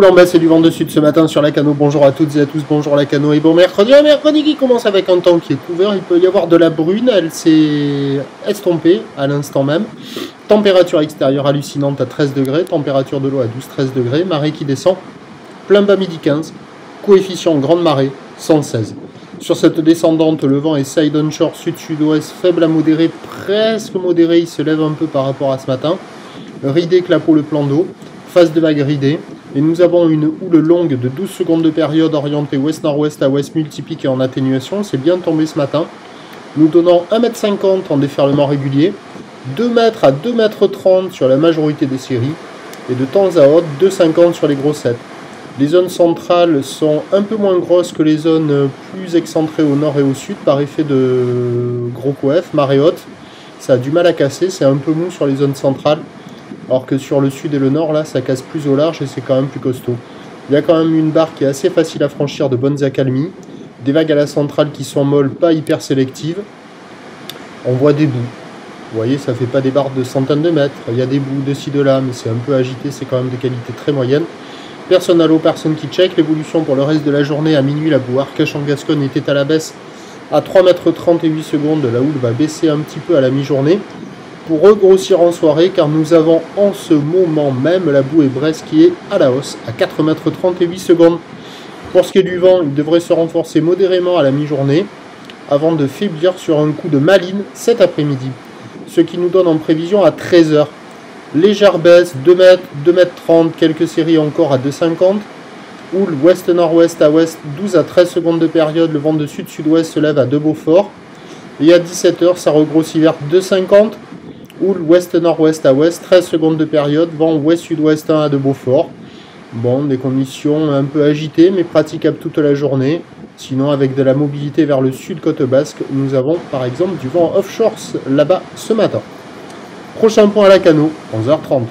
Coulant baisse et du vent de sud ce matin sur la Cano. Bonjour à toutes et à tous, bonjour la Cano et bon mercredi. Un mercredi qui commence avec un temps qui est couvert. Il peut y avoir de la brune, elle s'est estompée à l'instant même. Température extérieure hallucinante à 13 degrés, température de l'eau à 12-13 degrés, marée qui descend, plein bas midi 15, coefficient grande marée 116. Sur cette descendante, le vent est side onshore sud-sud-ouest, faible à modéré, presque modéré, il se lève un peu par rapport à ce matin. Ridé clapot le plan d'eau, phase de vague ridée. Et nous avons une houle longue de 12 secondes de période orientée ouest-nord-ouest à ouest multipique et en atténuation. C'est bien tombé ce matin. Nous donnons 1,50 m en déferlement régulier, 2 m à 2,30 m sur la majorité des séries et de temps à autre 2,50 m sur les grossettes. Les zones centrales sont un peu moins grosses que les zones plus excentrées au nord et au sud par effet de gros coef, marée haute. Ça a du mal à casser, c'est un peu mou sur les zones centrales. Alors que sur le sud et le nord, là, ça casse plus au large et c'est quand même plus costaud. Il y a quand même une barre qui est assez facile à franchir, de bonnes accalmies. Des vagues à la centrale qui sont molles, pas hyper sélectives. On voit des bouts. Vous voyez, ça fait pas des barres de centaines de mètres. Il y a des bouts de ci, de là, mais c'est un peu agité. C'est quand même de qualité très moyenne. Personne à l'eau, personne qui check. L'évolution pour le reste de la journée, à minuit, la boue Arcachon Gascogne était à la baisse à 3,38 m. La houle va baisser un petit peu à la mi-journée, pour regrossir en soirée, car nous avons en ce moment même la bouée Brest qui est à la hausse à 4,38 m. Pour ce qui est du vent, il devrait se renforcer modérément à la mi-journée avant de faiblir sur un coup de Malines cet après-midi. Ce qui nous donne en prévision à 13 h. Légère baisse, 2 m, 2,30 m, quelques séries encore à 2,50 m. Houle ouest-nord-ouest à ouest, 12 à 13 secondes de période, le vent de sud-sud-ouest se lève à 2 Beaufort. Et à 17 h, ça regrossit vers 2,50 m. Houle ouest-nord-ouest à ouest, 13 secondes de période, vent ouest-sud-ouest 1 à 2 Beaufort. Bon, des conditions un peu agitées, mais praticables toute la journée. Sinon, avec de la mobilité vers le sud côte basque, nous avons par exemple du vent offshore là-bas ce matin. Prochain point à la Cano, 11 h 30.